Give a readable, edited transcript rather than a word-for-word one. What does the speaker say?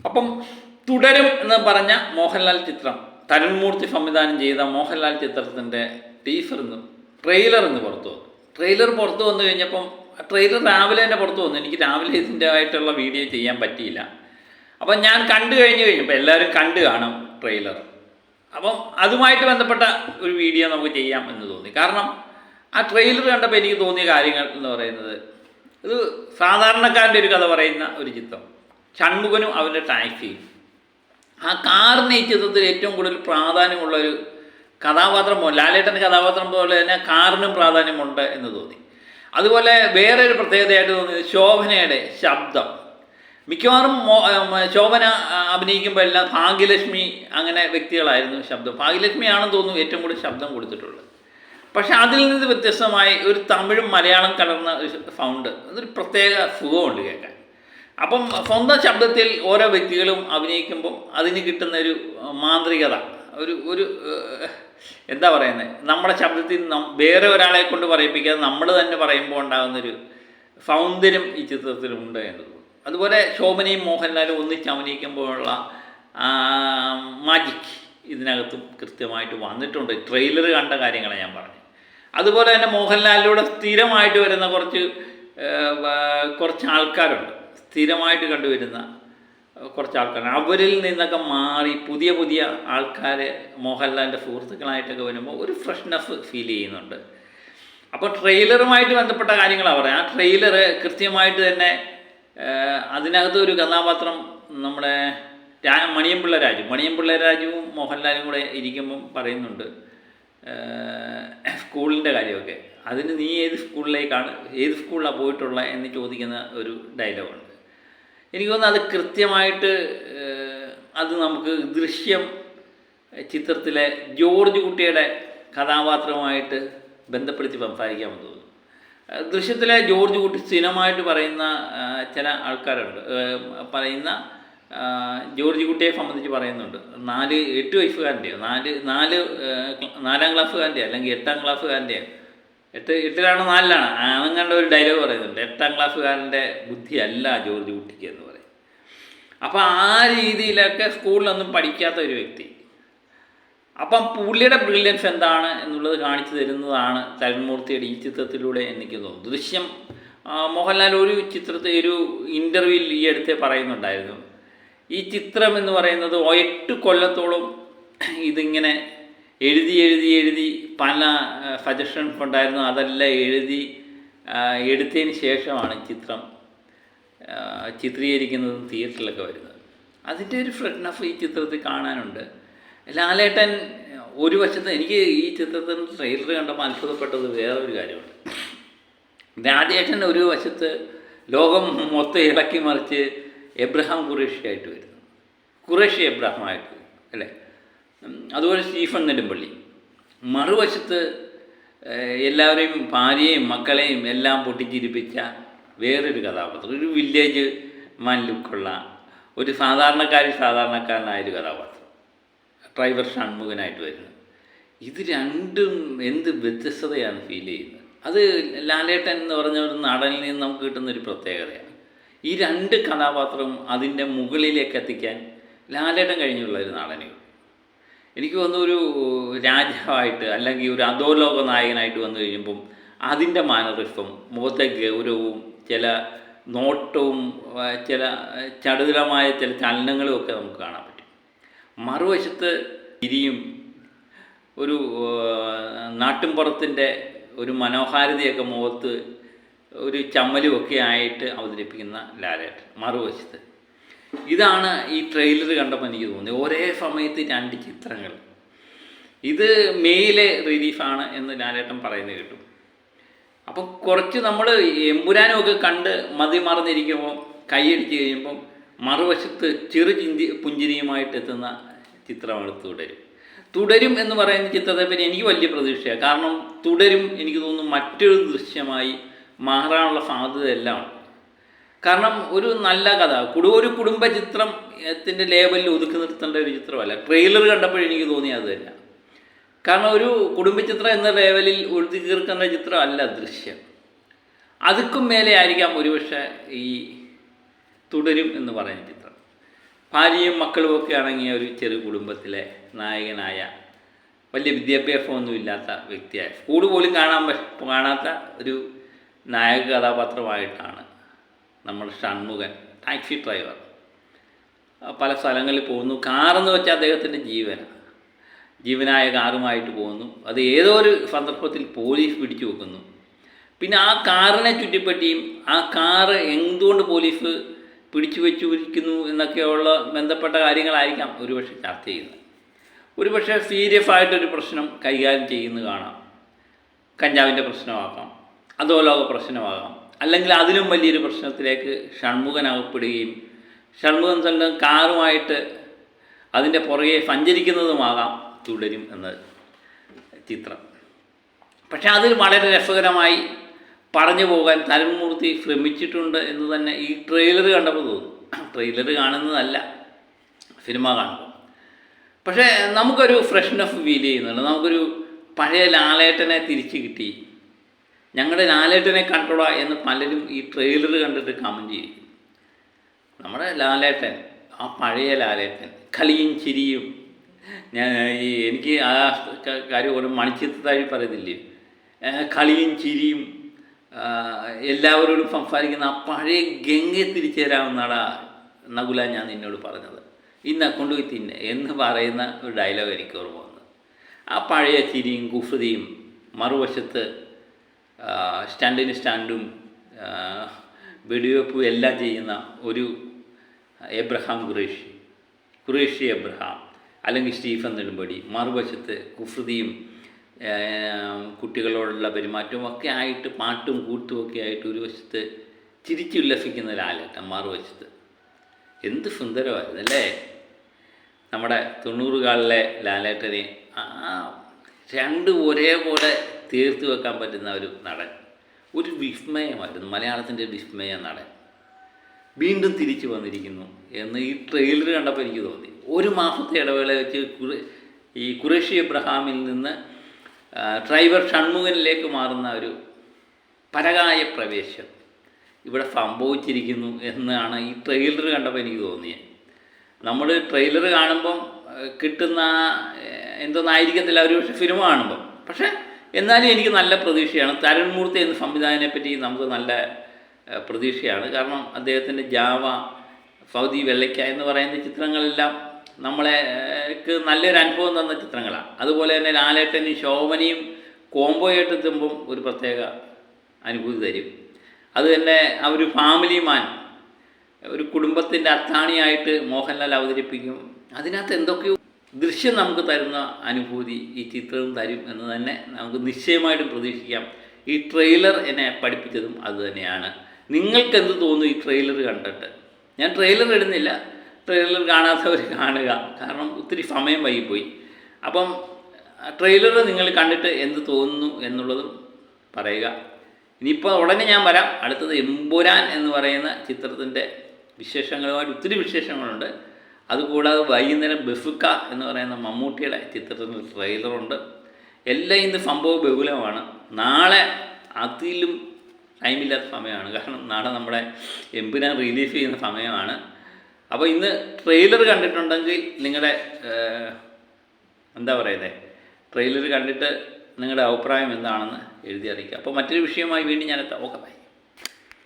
അപ്പം തുടരും എന്ന് പറഞ്ഞ മോഹൻലാൽ ചിത്രം, തരുൺമൂർത്തി സംവിധാനം ചെയ്ത മോഹൻലാൽ ചിത്രത്തിൻ്റെ ട്രെയിലർ ഇന്ന് പുറത്തു വന്നു. ട്രെയിലർ പുറത്തു വന്നു കഴിഞ്ഞപ്പം ട്രെയിലർ രാവിലെ തന്നെ പുറത്തു വന്നു. എനിക്ക് രാവിലെ ഇതിൻ്റെ ആയിട്ടുള്ള വീഡിയോ ചെയ്യാൻ പറ്റിയില്ല. അപ്പം ഞാൻ കണ്ടു കഴിഞ്ഞപ്പോൾ എല്ലാവരും കണ്ടു കാണും ട്രെയിലർ. അപ്പം അതുമായിട്ട് ബന്ധപ്പെട്ട ഒരു വീഡിയോ നമുക്ക് ചെയ്യാം എന്ന് തോന്നി. കാരണം ആ ട്രെയിലർ കണ്ടപ്പോൾ എനിക്ക് തോന്നിയ കാര്യങ്ങൾ എന്ന് പറയുന്നത്, ഇത് സാധാരണക്കാരൻ്റെ ഒരു കഥ പറയുന്ന ഒരു ചിത്രം. ഷൺമുഖനും അവൻ്റെ ടാക്സിയും, ആ കാറിന് ഈ ചിത്രത്തിൽ ഏറ്റവും കൂടുതൽ പ്രാധാന്യമുള്ളൊരു കഥാപാത്രം പോലെ, ലാലേട്ടൻ്റെ കഥാപാത്രം പോലെ തന്നെ കാറിനും പ്രാധാന്യമുണ്ട് എന്ന് തോന്നി. അതുപോലെ വേറെ ഒരു പ്രത്യേകതയായിട്ട് തോന്നിയത് ശോഭനയുടെ ശബ്ദം. മിക്കവാറും ശോഭന അഭിനയിക്കുമ്പോൾ എല്ലാം ഭാഗ്യലക്ഷ്മി അങ്ങനെ വ്യക്തികളായിരുന്നു ശബ്ദം. ഭാഗ്യലക്ഷ്മിയാണെന്ന് തോന്നുന്നു ഏറ്റവും കൂടുതൽ ശബ്ദം കൊടുത്തിട്ടുള്ളത്. പക്ഷെ അതിൽ നിന്ന് വ്യത്യസ്തമായി ഒരു തമിഴും മലയാളം കലർന്ന ഒരു സൗണ്ട്, അതൊരു പ്രത്യേക സുഖമുണ്ട് കേൾക്കാൻ. അപ്പം സ്വന്തം ശബ്ദത്തിൽ ഓരോ വ്യക്തികളും അഭിനയിക്കുമ്പോൾ അതിന് കിട്ടുന്നൊരു മാന്ത്രികത, ഒരു എന്താ പറയുന്നത്, നമ്മുടെ ശബ്ദത്തിൽ വേറെ ഒരാളെ കൊണ്ട് പറയിപ്പിക്കാതെ നമ്മൾ തന്നെ പറയുമ്പോൾ ഉണ്ടാകുന്നൊരു സൗന്ദര്യം ഈ ചിത്രത്തിലുണ്ട് എന്ന് തോന്നുന്നു. അതുപോലെ ശോഭനയും മോഹൻലാലും ഒന്നിച്ച് അഭിനയിക്കുമ്പോഴുള്ള മാജിക് ഇതിനകത്തും കൃത്യമായിട്ട് വന്നിട്ടുണ്ട്. ട്രെയിലർ കണ്ട കാര്യങ്ങളാണ് ഞാൻ പറഞ്ഞത്. അതുപോലെ തന്നെ മോഹൻലാലിലൂടെ സ്ഥിരമായിട്ട് വരുന്ന കുറച്ച് ആൾക്കാരുണ്ട്, സ്ഥിരമായിട്ട് കണ്ടുവരുന്ന കുറച്ച് ആൾക്കാരാണ്. അവരിൽ നിന്നൊക്കെ മാറി പുതിയ പുതിയ ആൾക്കാർ മോഹൻലാലിൻ്റെ സുഹൃത്തുക്കളായിട്ടൊക്കെ വരുമ്പോൾ ഒരു ഫ്രഷ്നെസ് ഫീൽ ചെയ്യുന്നുണ്ട്. അപ്പോൾ ട്രെയിലറുമായിട്ട് ബന്ധപ്പെട്ട കാര്യങ്ങളാണ് പറയാം. ആ ട്രെയിലർ കൃത്യമായിട്ട് തന്നെ അതിനകത്ത് ഒരു കഥാപാത്രം നമ്മുടെ മണിയമ്പിള്ള രാജുവും മോഹൻലാലും കൂടെ ഇരിക്കുമ്പം പറയുന്നുണ്ട് സ്കൂളിൻ്റെ കാര്യമൊക്കെ. അതിന് നീ ഏത് സ്കൂളിലാണ് പോയിട്ടുള്ളത് എന്ന് ചോദിക്കുന്ന ഒരു ഡയലോഗുണ്ട്. എനിക്ക് തോന്നുന്നു അത് കൃത്യമായിട്ട് അത് നമുക്ക് ദൃശ്യം ചിത്രത്തിലെ ജോർജ് കുട്ടിയുടെ കഥാപാത്രവുമായിട്ട് ബന്ധപ്പെടുത്തി സംസാരിക്കാമെന്ന് തോന്നുന്നു. ദൃശ്യത്തിലെ ജോർജ് കുട്ടി സ്ഥിരമായിട്ട് പറയുന്ന ചില ആൾക്കാരുണ്ട്, ജോർജ് കുട്ടിയെ സംബന്ധിച്ച് പറയുന്നുണ്ട്. 8 വയസ്സുകാരൻ്റെയോ 4 ക്ലാസ്സുകാരൻ്റെയോ അല്ലെങ്കിൽ 8 ക്ലാസ്സുകാരൻ്റെയോ 8-ലാണോ 4-ലാണോ അങ്ങനെ ഒരു ഡയലോഗ് പറയുന്നുണ്ട്. 8 ക്ലാസ്സുകാരൻ്റെ ബുദ്ധിയല്ല ജോർജ് കുട്ടിക്ക് എന്ന് പറയും. അപ്പോൾ ആ രീതിയിലൊക്കെ സ്കൂളിലൊന്നും പഠിക്കാത്ത ഒരു വ്യക്തി. അപ്പം പുള്ളിയുടെ ബ്രില്യൻസ് എന്താണ് എന്നുള്ളത് കാണിച്ചു തരുന്നതാണ് തരുൺമൂർത്തിയുടെ ഈ ചിത്രത്തിലൂടെ എനിക്ക് തോന്നുന്നു. ദൃശ്യം മോഹൻലാൽ ഒരു ഇൻ്റർവ്യൂവിൽ ഈ അടുത്ത് പറയുന്നുണ്ടായിരുന്നു, ഈ ചിത്രം എന്ന് പറയുന്നത് 8 കൊല്ലത്തോളം ഇതിങ്ങനെ എഴുതി പല സജഷൻസ് ഉണ്ടായിരുന്നു, അതെല്ലാം എടുത്തതിന് ശേഷമാണ് ചിത്രം ചിത്രീകരിക്കുന്നതും തിയേറ്ററിലൊക്കെ വരുന്നത്. അതിൻ്റെ ഒരു ഫ്രെഷ്നെസ് ഈ ചിത്രത്തിൽ കാണാനുണ്ട്. ലാലേട്ടൻ ഒരു വശത്ത്, എനിക്ക് ഈ ചിത്രത്തിന് ട്രെയിലർ കണ്ടപ്പോൾ അത്ഭുതപ്പെട്ടത് വേറൊരു കാര്യമുണ്ട്. രാജേട്ടൻ ഒരു വശത്ത് ലോകം മൊത്തം ഇളക്കി മറിച്ച് എബ്രഹാം ഖുറേഷിയായിട്ട് വരുന്നു, ഖുറേഷി എബ്രഹാമായിട്ട് അല്ലേ. അതുപോലെ സ്റ്റീഫൻ നെടുമ്പള്ളി. മറുവശത്ത് എല്ലാവരെയും ഭാര്യയും മക്കളെയും എല്ലാം പൊട്ടിച്ചിരിപ്പിച്ച വേറൊരു കഥാപാത്രം, ഒരു വില്ലേജ് മാൻ ലുക്കുള്ള ഒരു സാധാരണക്കാരനായൊരു കഥാപാത്രം, ഡ്രൈവർ ഷൺമുഖനായിട്ട് വരുന്നത്. ഇത് രണ്ടും എന്ത് വ്യത്യസ്തതയാണ് ഫീൽ ചെയ്യുന്നത്. അത് ലാലേട്ടൻ എന്ന് പറഞ്ഞ ഒരു നടനിൽ നിന്ന് നമുക്ക് കിട്ടുന്നൊരു പ്രത്യേകതയാണ്. ഈ 2 കഥാപാത്രവും അതിൻ്റെ മുകളിലേക്ക് എത്തിക്കാൻ ലാലേട്ടൻ കഴിഞ്ഞുള്ള ഒരു നടനുകൾ. എനിക്ക് തോന്നുന്നു ഒരു രാജാവായിട്ട് അല്ലെങ്കിൽ ഒരു അധോലോക നായകനായിട്ട് വന്നു കഴിയുമ്പം അതിൻ്റെ മാനറിസം, മുഖത്തെ ഗൗരവവും ചില നോട്ടവും ചില ചടുലമായ ചില ചലനങ്ങളും ഒക്കെ നമുക്ക് കാണാൻ പറ്റും. മറുവശത്ത് ചിരിയും ഒരു നാട്ടിൻപുറത്തിൻ്റെ ഒരു മനോഹാരിതയൊക്കെ മുഖത്ത് ഒരു ചമ്മലുമൊക്കെ ആയിട്ട് അവതരിപ്പിക്കുന്ന ലാലേട്ടൻ മറുവശത്ത്. ഇതാണ് ഈ ട്രെയിലർ കണ്ടപ്പോൾ എനിക്ക് തോന്നി. ഒരേ സമയത്ത് 2 ചിത്രങ്ങൾ. ഇത് മെയിലെ റിലീഫാണ് എന്ന് ലാലേട്ടൻ പറയുന്നത് കേട്ടു. അപ്പം കുറച്ച് നമ്മൾ എമ്പുരാനുമൊക്കെ കണ്ട് മറിഞ്ഞിരിക്കുമ്പോൾ കൈയടിച്ച് കഴിയുമ്പം മറുവശത്ത് പുഞ്ചിരിയുമായിട്ട് എത്തുന്ന ചിത്രമാണ് തുടരും എന്ന് പറയുന്ന ചിത്രത്തെപ്പറ്റി എനിക്ക് വലിയ പ്രതീക്ഷയാണ്. കാരണം തുടരും എനിക്ക് തോന്നുന്നു മറ്റൊരു ദൃശ്യമായി മാറാനുള്ള സാധ്യതയെല്ലാം ഉണ്ട്. കാരണം ഒരു നല്ല കഥ, ഒരു കുടുംബ ചിത്രത്തിൻ്റെ ലേബലിൽ ഒതുക്കി നിർത്തേണ്ട ഒരു ചിത്രമല്ല. ട്രെയിലർ കണ്ടപ്പോൾ എനിക്ക് തോന്നി അത് തന്നെ. കാരണം ഒരു കുടുംബ ചിത്രം എന്ന ലേബലിൽ ഒതുക്കി തീർക്കേണ്ട ചിത്രമല്ല ദൃശ്യം. അതുക്കും മേലെ ആയിരിക്കാം ഒരുപക്ഷെ ഈ തുടരും എന്ന് പറയുന്ന ചിത്രം. ഭാര്യയും മക്കളും ഒക്കെ അടങ്ങിയ ഒരു ചെറു കുടുംബത്തിലെ നായകനായ വലിയ വിദ്യാഭ്യാസമൊന്നുമില്ലാത്ത വ്യക്തിയായ സ്കൂൾ പോലും കാണാത്ത ഒരു നായക കഥാപാത്രമായിട്ടാണ് നമ്മൾ ഷൺമുഖൻ ടാക്സി ഡ്രൈവർ. പല സ്ഥലങ്ങളിൽ പോകുന്നു. കാറെന്ന് വെച്ചാൽ അദ്ദേഹത്തിൻ്റെ ജീവനായ കാറുമായിട്ട് പോകുന്നു. അത് ഏതോ ഒരു സന്ദർഭത്തിൽ പോലീസ് പിടിച്ചു വെക്കുന്നു. പിന്നെ ആ കാറിനെ ചുറ്റിപ്പറ്റിയും ആ കാറ് എന്തുകൊണ്ട് പോലീസ് പിടിച്ചു വെച്ചിരിക്കുന്നു എന്നൊക്കെയുള്ള ബന്ധപ്പെട്ട കാര്യങ്ങളായിരിക്കാം ഒരുപക്ഷെ ചർച്ച ചെയ്യുന്നത്. ഒരുപക്ഷെ സീരിയസ് ആയിട്ടൊരു പ്രശ്നം കൈകാര്യം ചെയ്യുന്നത് കാണാം. കഞ്ചാവിൻ്റെ പ്രശ്നമാകാം, അധോലോക പ്രശ്നമാകാം, അല്ലെങ്കിൽ അതിലും വലിയൊരു പ്രശ്നത്തിലേക്ക് ഷൺമുഖൻ അകപ്പെടുകയും ഷൺമുഖൻ സ്വന്തം കാറുമായിട്ട് അതിൻ്റെ പുറകെ സഞ്ചരിക്കുന്നതുമാകാം തുടരും എന്ന ചിത്രം. പക്ഷെ അതിൽ വളരെ രസകരമായി പറഞ്ഞു പോകാൻ തരുൺമൂർത്തി ശ്രമിച്ചിട്ടുണ്ട് എന്ന് തന്നെ ഈ ട്രെയിലർ കണ്ടപ്പോൾ തോന്നുന്നു. ട്രെയിലർ കാണുന്നതല്ല, സിനിമ കാണുമ്പോൾ. പക്ഷേ നമുക്കൊരു ഫ്രഷ്നെസ് ഫീൽ ചെയ്യുന്നുണ്ട്. നമുക്കൊരു പഴയ ലാലേട്ടനെ തിരിച്ച് കിട്ടി, ഞങ്ങളുടെ ലാലേട്ടനെ കണ്ടോളാ എന്ന് പലരും ഈ ട്രെയിലർ കണ്ടിട്ട് കമൻറ്റ് ചെയ്യും. നമ്മുടെ ലാലേട്ടൻ, ആ പഴയ ലാലേട്ടൻ, കളിയും ചിരിയും. എനിക്ക് ആ കാര്യം ഒരു മണിച്ചിത്രത്താഴി പറയത്തില്ലേ, കളിയും ചിരിയും എല്ലാവരോടും സംസാരിക്കുന്ന ആ പഴയ ഗംഗയെ തിരിച്ചു തരാമെന്നാടാ നകുല ഞാൻ നിന്നോട് പറഞ്ഞത്, ഇന്ന് കൊണ്ടുപോയി തിന്നെ എന്ന് പറയുന്ന ഒരു ഡയലോഗ് എനിക്ക് ഓർമ്മ വന്നത്. ആ പഴയ ചിരിയും കുസൃതിയും, മറുവശത്ത് സ്റ്റാൻഡും വെടിവെപ്പും എല്ലാം ചെയ്യുന്ന ഒരു എബ്രഹാം ഖുറേഷി എബ്രഹാം അല്ലെങ്കിൽ സ്റ്റീഫൻ നെടുമ്പടി, മറുവശത്ത് കുസൃതിയും കുട്ടികളോടുള്ള പെരുമാറ്റവും ഒക്കെ ആയിട്ട് പാട്ടും കൂട്ടും ഒക്കെ ആയിട്ട് ഒരു വശത്ത് ചിരിച്ചുല്ലസിക്കുന്ന ലാലേട്ടൻ, മറുവശത്ത്. എന്ത് സുന്ദരമായിരുന്നു അല്ലേ നമ്മുടെ 90-കളിലെ ലാലേട്ടനെ. രണ്ടും ഒരേപോലെ തീർത്ത് വെക്കാൻ പറ്റുന്ന ഒരു നടൻ, ഒരു വിസ്മയമായിരുന്നു, മലയാളത്തിൻ്റെ വിസ്മയ നടൻ. വീണ്ടും തിരിച്ചു വന്നിരിക്കുന്നു എന്ന് ഈ ട്രെയിലർ കണ്ടപ്പോൾ എനിക്ക് തോന്നി. ഒരു മാസത്തെ ഇടവേള വെച്ച് ഈ ഖുറേഷി എബ്രഹാമിൽ നിന്ന് ഡ്രൈവർ ഷൺമുഖനിലേക്ക് മാറുന്ന ഒരു പരകായ പ്രവേശം ഇവിടെ സംഭവിച്ചിരിക്കുന്നു എന്നാണ് ഈ ട്രെയിലർ കണ്ടപ്പോൾ എനിക്ക് തോന്നിയത്. നമ്മൾ ട്രെയിലർ കാണുമ്പം കിട്ടുന്ന എന്തൊന്നായിരിക്കത്തില്ല ഒരു പക്ഷേ സിനിമ കാണുമ്പം. പക്ഷേ എന്നാലും എനിക്ക് നല്ല പ്രതീക്ഷയാണ്. തരുൺമൂർത്തി എന്ന സംവിധായകനെ പറ്റി നമുക്ക് നല്ല പ്രതീക്ഷയാണ്. കാരണം അദ്ദേഹത്തിൻ്റെ ജാവ, സൗദി വെള്ളയ്ക്ക എന്ന് പറയുന്ന ചിത്രങ്ങളെല്ലാം നമ്മളെക്ക് നല്ലൊരു അനുഭവം തന്ന ചിത്രങ്ങളാണ്. അതുപോലെ തന്നെ ലാലേട്ടനും ശോഭനയും കോംബോയായിട്ട് എത്തുമ്പം ഒരു പ്രത്യേക അനുഭൂതി തരും. അത് തന്നെ ആ ഒരു ഫാമിലി മാൻ, ഒരു കുടുംബത്തിൻ്റെ അത്താണിയായിട്ട് മോഹൻലാൽ അവതരിപ്പിക്കും. അതിനകത്ത് എന്തൊക്കെയോ ദൃശ്യം നമുക്ക് തരുന്ന അനുഭൂതി ഈ ചിത്രവും തരും എന്ന് തന്നെ നമുക്ക് നിശ്ചയമായിട്ടും പ്രതീക്ഷിക്കാം. ഈ ട്രെയിലർ എന്നെ പഠിപ്പിച്ചതും അതുതന്നെയാണ്. നിങ്ങൾക്ക് എന്ത് തോന്നുന്നു ഈ ട്രെയിലർ കണ്ടിട്ട്? ഞാൻ ട്രെയിലർ ഇടുന്നില്ല, ട്രെയിലർ കാണാത്തവർ കാണുക, കാരണം ഒത്തിരി സമയം വൈകിപ്പോയി. അപ്പം ട്രെയിലർ നിങ്ങൾ കണ്ടിട്ട് എന്ത് തോന്നുന്നു എന്നുള്ളതും പറയുക. ഇനിയിപ്പോൾ ഉടനെ ഞാൻ വരാം. അടുത്തത് എമ്പുരാൻ എന്ന് പറയുന്ന ചിത്രത്തിൻ്റെ വിശേഷങ്ങളുമായിട്ട് ഒത്തിരി വിശേഷങ്ങളുണ്ട്. അതുകൂടാതെ വൈകുന്നേരം ബെഫുക്ക എന്ന് പറയുന്ന മമ്മൂട്ടിയുടെ ചിത്രത്തിൻ്റെ ട്രെയിലറുണ്ട്. എല്ലാം ഇന്ന് സംഭവം ബഹുലമാണ്. നാളെ അതിലും ടൈമില്ലാത്ത സമയമാണ്, കാരണം നാളെ നമ്മുടെ എമ്പുരാൻ റിലീസ് ചെയ്യുന്ന സമയമാണ്. അപ്പോൾ ഇന്ന് ട്രെയിലർ കണ്ടിട്ടുണ്ടെങ്കിൽ നിങ്ങളുടെ എന്താ പറയുന്നത്, ട്രെയിലർ കണ്ടിട്ട് നിങ്ങളുടെ അഭിപ്രായം എന്താണെന്ന് എഴുതി അറിയിക്കുക. അപ്പോൾ മറ്റൊരു വിഷയമായി വീണ്ടും ഞാൻ എത്താം. Okay, by.